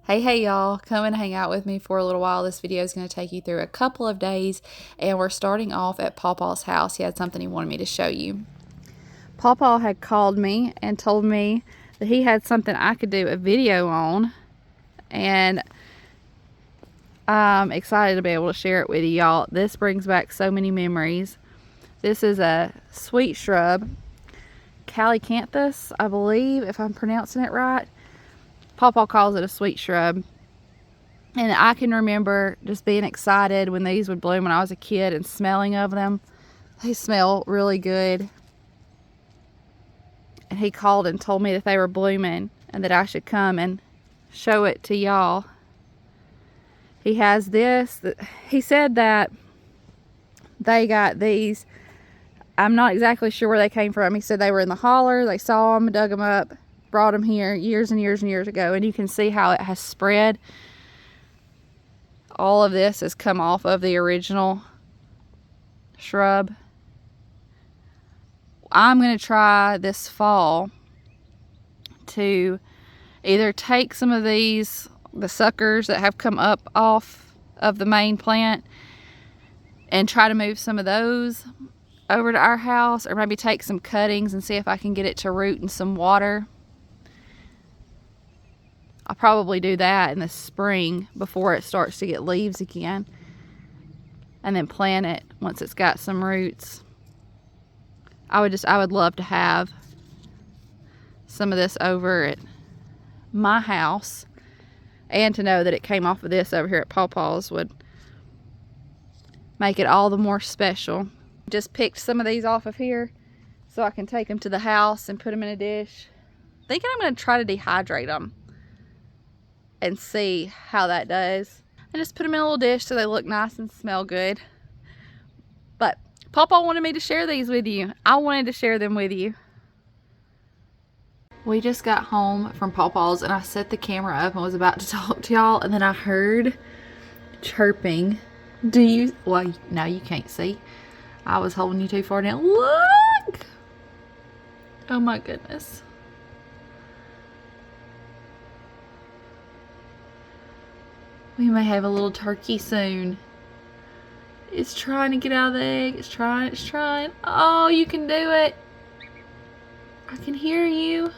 Hey y'all, come and hang out with me for a little while. This video is going to take you through a couple of days, and we're starting off at Pawpaw's house. He had something he wanted me to show you. Papaw had called me and told me that he had something I could do a video on, and I'm excited to be able to share it with you, y'all. This brings back so many memories. This is a sweet shrub, Calicanthus, I believe, if I'm pronouncing it right. Papaw calls it a sweet shrub. And I can remember just being excited when these would bloom when I was a kid and smelling of them. They smell really good. And he called and told me that they were blooming and that I should come and show it to y'all. He has this. He said that they got these. I'm not exactly sure where they came from. He said they were in the holler. They saw them, dug them up, brought them here years and years and years ago. And you can see how it has spread. All of this has come off of the original shrub. I'm going to try this fall to either take some of these, the suckers that have come up off of the main plant, and try to move some of those over to our house, or maybe take some cuttings and see if I can get it to root in some water. I'll probably do that in the spring before it starts to get leaves again, and then plant it once it's got some roots. I would love to have some of this over at my house, and to know that it came off of this over here at Pawpaw's would make it all the more special. Just picked some of these off of here so I can take them to the house and put them in a dish. Thinking I'm going to try to dehydrate them and see how that does. I just put them in a little dish so they look nice and smell good. But Papaw wanted me to share these with you. I wanted to share them with you. We just got home from Pawpaw's and I set the camera up and was about to talk to y'all, and then I heard chirping. Well, no, you can't see. I was holding you too far down. Look! Oh my goodness. We may have a little turkey soon. It's trying to get out of the egg. It's trying. Oh, you can do it. I can hear you.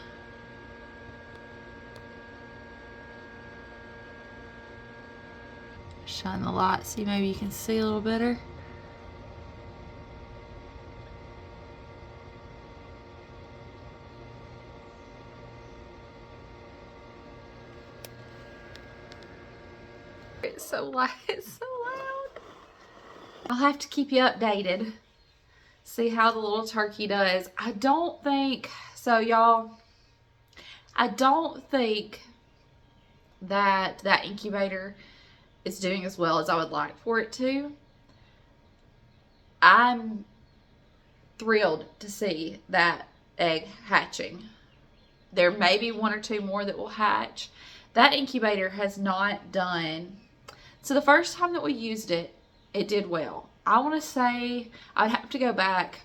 Shine the light, see maybe you can see a little better. It's so loud. It's so loud. I'll have to keep you updated. See how the little turkey does. I don't think so, y'all. I don't think that incubator is doing as well as I would like for it to. I'm thrilled to see that egg hatching. There may be one or two more that will hatch. That incubator has not done. So the first time that we used it, it did well. I want to say I'd have to go back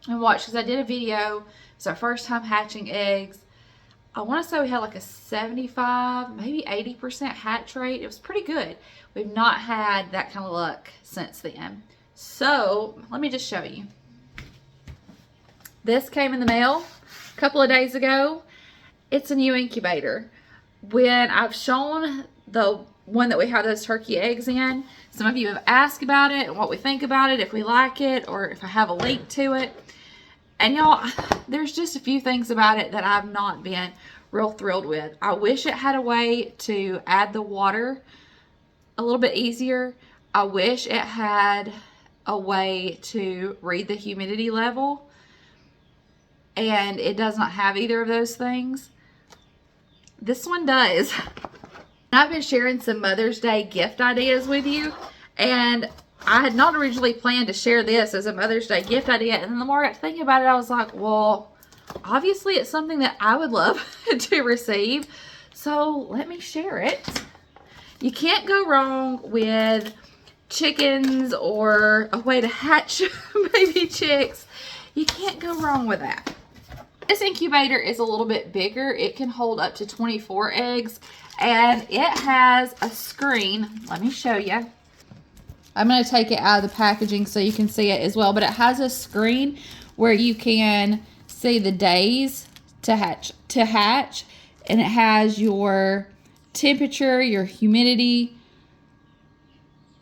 and watch, because I did a video. It's our first time hatching eggs. I want to say we had like a 75, maybe 80% hatch rate. It was pretty good. We've not had that kind of luck since then. So let me just show you. This came in the mail a couple of days ago. It's a new incubator. When I've shown the one that we have those turkey eggs in, some of you have asked about it and what we think about it, if we like it, or if I have a link to it. And y'all, there's just a few things about it that I've not been real thrilled with. I wish it had a way to add the water a little bit easier. I wish it had a way to read the humidity level, and it does not have either of those things. This one does. I've been sharing some Mother's Day gift ideas with you, and I had not originally planned to share this as a Mother's Day gift idea, and then the more I got thinking about it, I was like, well, obviously it's something that I would love to receive, so let me share it. You can't go wrong with chickens or a way to hatch baby chicks. You can't go wrong with that. This incubator is a little bit bigger. It can hold up to 24 eggs, And it has a screen. Let me show you. I'm going to take it out of the packaging so you can see it as well. But it has a screen where you can see the days to hatch. And it has your temperature, your humidity.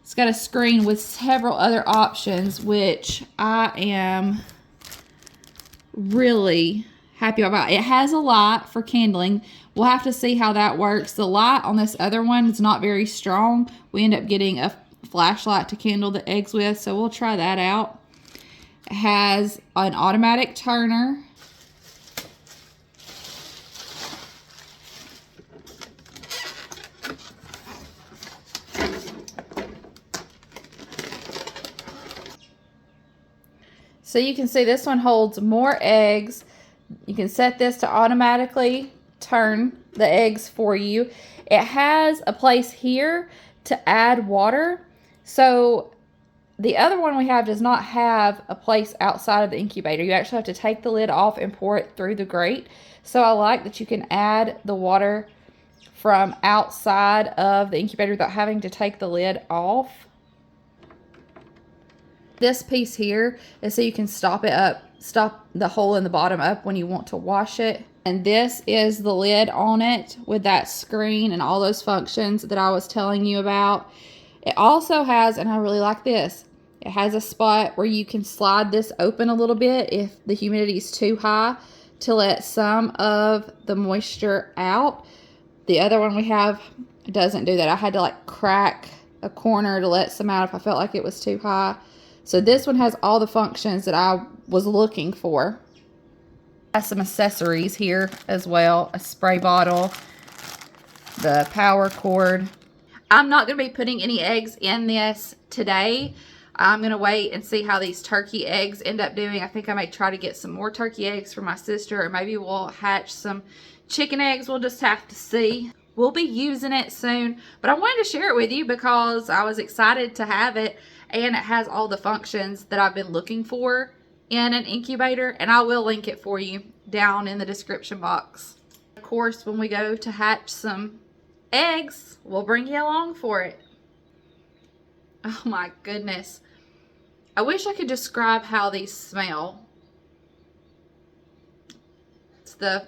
It's got a screen with several other options, which I am really happy about. It has a light for kindling. We'll have to see how that works. The light on this other one is not very strong. We end up getting a flashlight to kindle the eggs with, so we'll try that out. It has an automatic turner. So you can see this one holds more eggs. You can set this to automatically turn the eggs for you. It has a place here to add water. So the other one we have does not have a place outside of the incubator. You actually have to take the lid off and pour it through the grate. So I like that you can add the water from outside of the incubator without having to take the lid off. This piece here is so you can stop the hole in the bottom up when you want to wash it. And this is the lid on it with that screen and all those functions that I was telling you about. It also has, and I really like this, it has a spot where you can slide this open a little bit if the humidity is too high to let some of the moisture out. The other one we have doesn't do that. I had to like crack a corner to let some out if I felt like it was too high. So this one has all the functions that I was looking for. Has some accessories here as well. A spray bottle, the power cord. I'm not going to be putting any eggs in this today. I'm going to wait and see how these turkey eggs end up doing. I think I may try to get some more turkey eggs for my sister, or maybe we'll hatch some chicken eggs. We'll just have to see. We'll be using it soon, but I wanted to share it with you because I was excited to have it. And it has all the functions that I've been looking for in an incubator. And I will link it for you down in the description box. Of course, when we go to hatch some eggs, we'll bring you along for it. Oh my goodness. I wish I could describe how these smell. It's the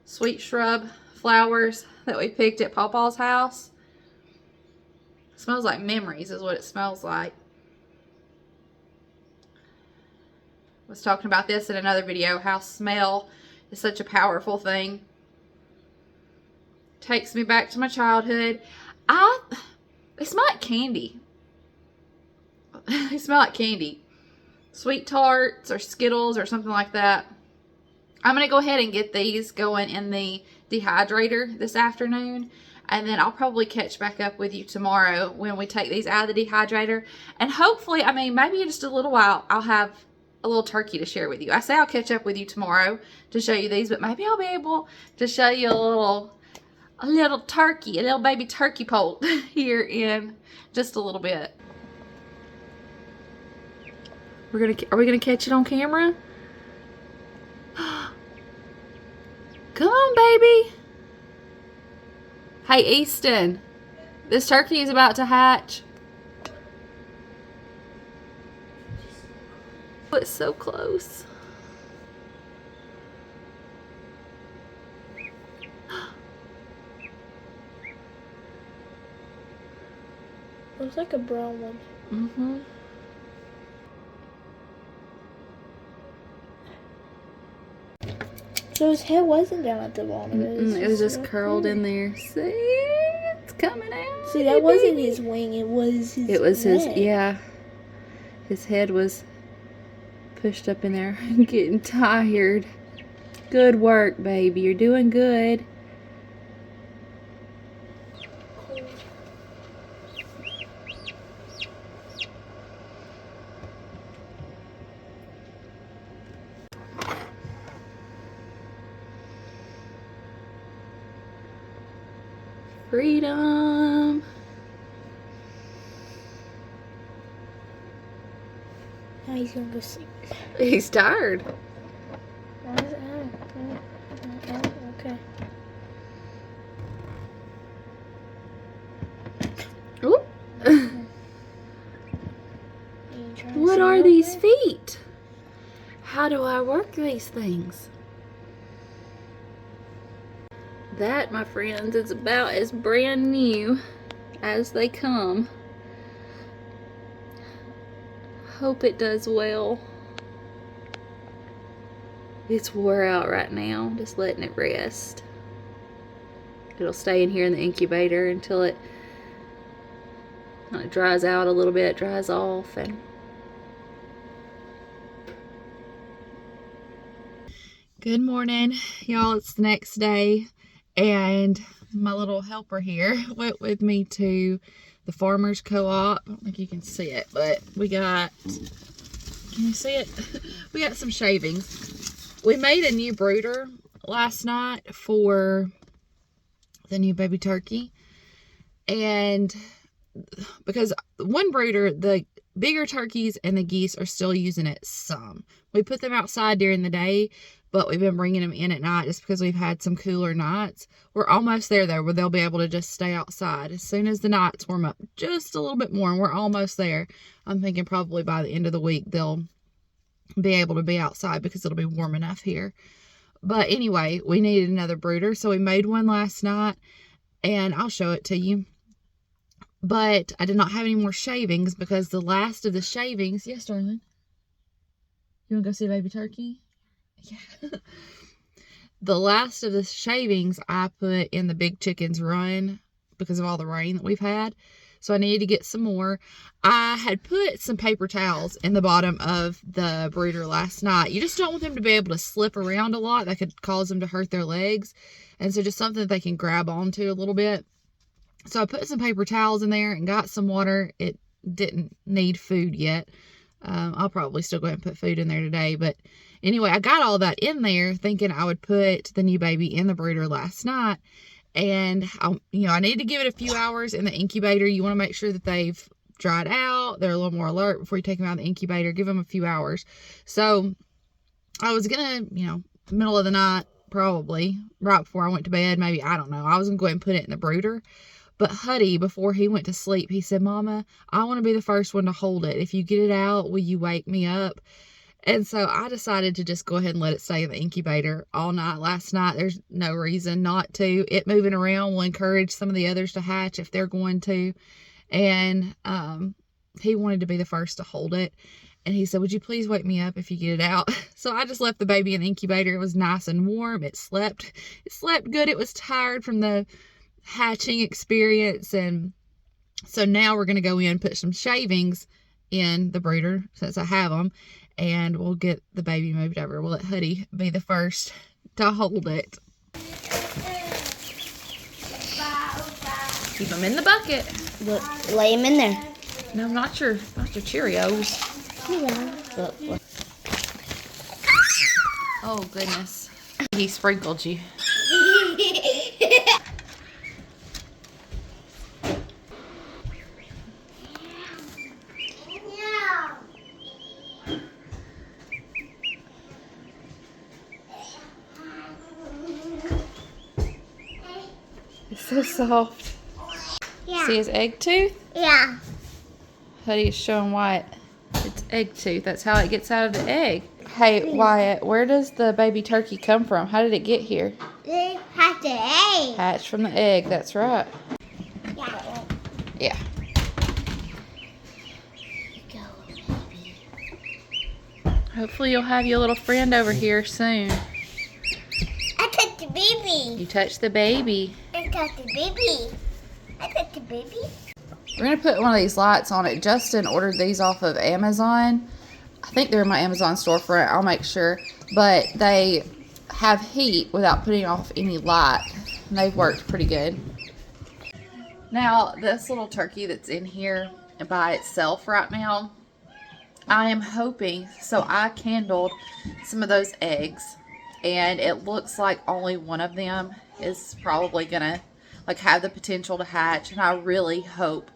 sweet shrub flowers that we picked at Papaw's house. Smells like memories is what it smells like. I was talking about this in another video, how smell is such a powerful thing. Takes me back to my childhood. They smell like candy. They smell like candy. Sweet tarts or Skittles or something like that. I'm going to go ahead and get these going in the dehydrator this afternoon. And then I'll probably catch back up with you tomorrow when we take these out of the dehydrator. And hopefully, I mean, maybe in just a little while, I'll have a little turkey to share with you. I say I'll catch up with you tomorrow to show you these, but maybe I'll be able to show you a little turkey, a little baby turkey poult here in just a little bit. Are we gonna catch it on camera? Come on, baby. Hey, Easton, this turkey is about to hatch. Oh, it's so close. Looks like a brown one. Mm-hmm. So his head wasn't down at the bottom. It was just curled in there. See, it's coming out. See, that wasn't his wing. It was his. It was neck. his. Yeah, his head was pushed up in there, getting tired. Good work, baby. You're doing good. Freedom. Now he's gonna go sleep. He's tired. Okay. are these feet? How do I work these things? That, my friends, is about as brand new as they come. Hope it does well. It's wore out right now, just letting it rest. It'll stay in here in the incubator until it dries out a little bit, dries off. And good morning, y'all. It's the next day, and my little helper here went with me to the farmer's co-op. I don't think you can see it, but we got, can you see it? We got some shavings. We made a new brooder last night for the new baby turkey, and because one brooder, the bigger turkeys and the geese are still using it some. We put them outside during the day, but we've been bringing them in at night just because we've had some cooler nights. We're almost there though, where they'll be able to just stay outside. As soon as the nights warm up just a little bit more, and we're almost there. I'm thinking probably by the end of the week they'll be able to be outside because it'll be warm enough here. But anyway, we needed another brooder, so we made one last night, and I'll show it to you. But I did not have any more shavings because the last of the shavings... Yes, darling? You want to go see a baby turkey? Yeah. The last of the shavings I put in the big chicken's run because of all the rain that we've had. So I needed to get some more. I had put some paper towels in the bottom of the brooder last night. You just don't want them to be able to slip around a lot. That could cause them to hurt their legs. And so just something that they can grab onto a little bit. So I put some paper towels in there and got some water. It didn't need food yet. I'll probably still go ahead and put food in there today. But anyway, I got all that in there thinking I would put the new baby in the brooder last night. And, I need to give it a few hours in the incubator. You want to make sure that they've dried out. They're a little more alert before you take them out of the incubator. Give them a few hours. So I was going to, middle of the night, probably, right before I went to bed, maybe, I don't know. I was going to go ahead and put it in the brooder. But Huddy, before he went to sleep, he said, Mama, I want to be the first one to hold it. If you get it out, will you wake me up? And so I decided to just go ahead and let it stay in the incubator all night last night. There's no reason not to. It moving around will encourage some of the others to hatch if they're going to. And he wanted to be the first to hold it. And he said, would you please wake me up if you get it out? So I just left the baby in the incubator. It was nice and warm. It slept good. It was tired from the hatching experience. And so now we're going to go in and put some shavings in the brooder since I have them, and we'll get the baby moved over. We'll let Huddy be the first to hold it. Keep them in the bucket. Lay him in there. No, not your Cheerios. Yeah. Oh goodness. He sprinkled you. It's so soft. Yeah. See his egg tooth? Yeah. Huddy is showing Wyatt its egg tooth. That's how it gets out of the egg. Hey, Wyatt, where does the baby turkey come from? How did it get here? It hatched an egg. Hatched from the egg, that's right. Yeah. Yeah. Go, baby. Hopefully you'll have your little friend over here soon. I touched the baby. You touched the baby. I touched the baby. I touched the baby. We're going to put one of these lights on it. Justin ordered these off of Amazon. I think they're in my Amazon storefront. I'll make sure. But they have heat without putting off any light. And they've worked pretty good. Now, this little turkey that's in here by itself right now, I am hoping, so I candled some of those eggs. And it looks like only one of them is probably going to have the potential to hatch. And I really hope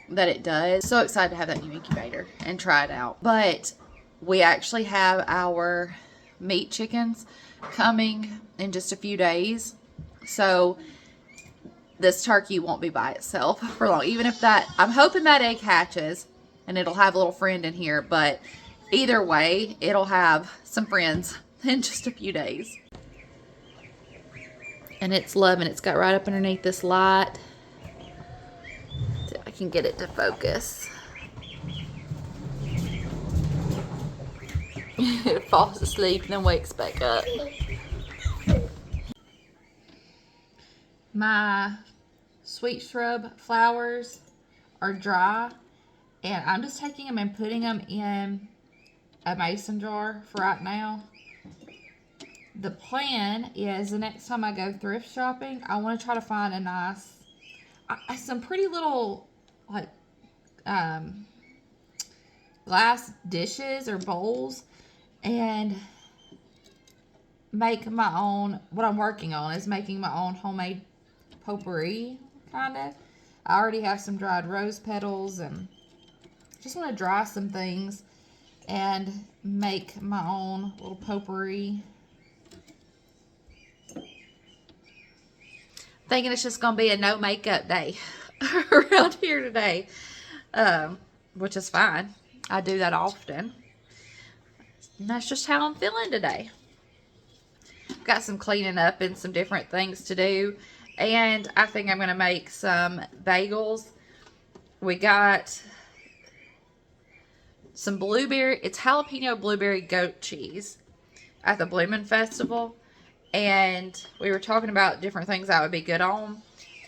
that it does. So excited to have that new incubator and try it out. But we actually have our meat chickens coming in just a few days. So this turkey won't be by itself for long. Even if that, I'm hoping that egg hatches and it'll have a little friend in here. But either way, it'll have some friends in just a few days. And it's loving it. It's got right up underneath this light. See if I can get it to focus. It falls asleep and then wakes back up. My sweet shrub flowers are dry, and I'm just taking them and putting them in a mason jar for right now. The plan is the next time I go thrift shopping, I want to try to find a nice, some pretty little like glass dishes or bowls, and make my own. What I'm working on is making my own homemade potpourri, kind of. I already have some dried rose petals, and just want to dry some things and make my own little potpourri. Thinking it's just gonna be a no makeup day around here today, which is fine. I do that often. And that's just how I'm feeling today. Got some cleaning up and some different things to do. And I think I'm going to make some bagels. We got some blueberry. It's jalapeno blueberry goat cheese at the Bloomin' Festival. And we were talking about different things that would be good on.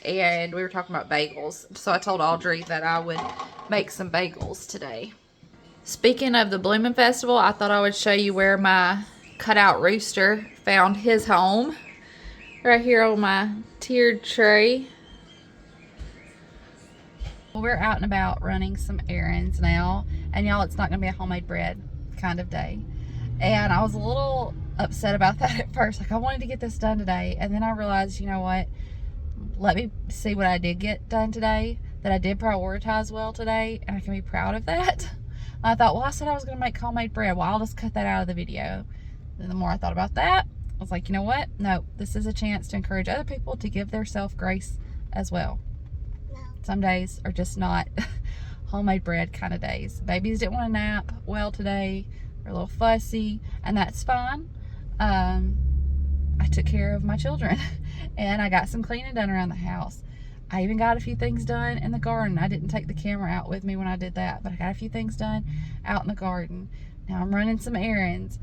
And we were talking about bagels. So I told Audrey that I would make some bagels today. Speaking of the Bloomin' Festival, I thought I would show you where my cutout rooster found his home. Right here on my tiered tray. Well, we're out and about running some errands now. And y'all, it's not going to be a homemade bread kind of day. And I was a little upset about that at first. Like, I wanted to get this done today. And then I realized, you know what? Let me see what I did get done today. That I did prioritize well today. And I can be proud of that. I thought, well, I said I was going to make homemade bread. Well, I'll just cut that out of the video. And the more I thought about that, I was like, you know what? No, this is a chance to encourage other people to give their self grace as well. No. Some days are just not homemade bread kind of days. Babies didn't want to nap well today. They're a little fussy, and that's fine. I took care of my children, and I got some cleaning done around the house. I even got a few things done in the garden. I didn't take the camera out with me when I did that, but I got a few things done out in the garden. Now I'm running some errands.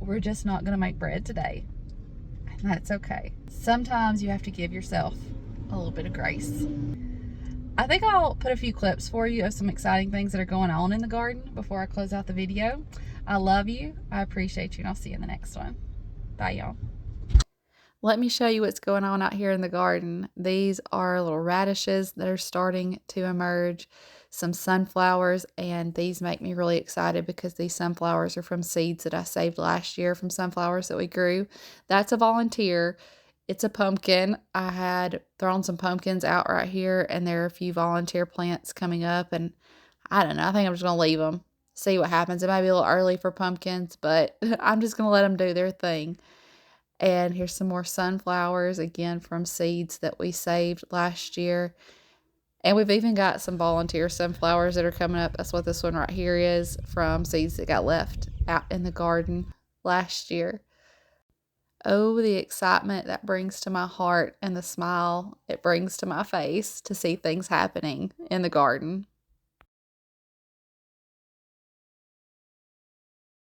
We're just not going to make bread today. And that's okay. Sometimes you have to give yourself a little bit of grace. I think I'll put a few clips for you of some exciting things that are going on in the garden before I close out the video. I love you. I appreciate you, and I'll see you in the next one. Bye, y'all. Let me show you what's going on out here in the garden. These are little radishes that are starting to emerge, some sunflowers, and these make me really excited because these sunflowers are from seeds that I saved last year from sunflowers that we grew. That's a volunteer. It's a pumpkin. I had thrown some pumpkins out right here, and there are a few volunteer plants coming up, and I don't know. I think I'm just going to leave them, see what happens. It might be a little early for pumpkins, but I'm just going to let them do their thing. And here's some more sunflowers, again, from seeds that we saved last year. And we've even got some volunteer sunflowers that are coming up. That's what this one right here is, from seeds that got left out in the garden last year. Oh, the excitement that brings to my heart and the smile it brings to my face to see things happening in the garden.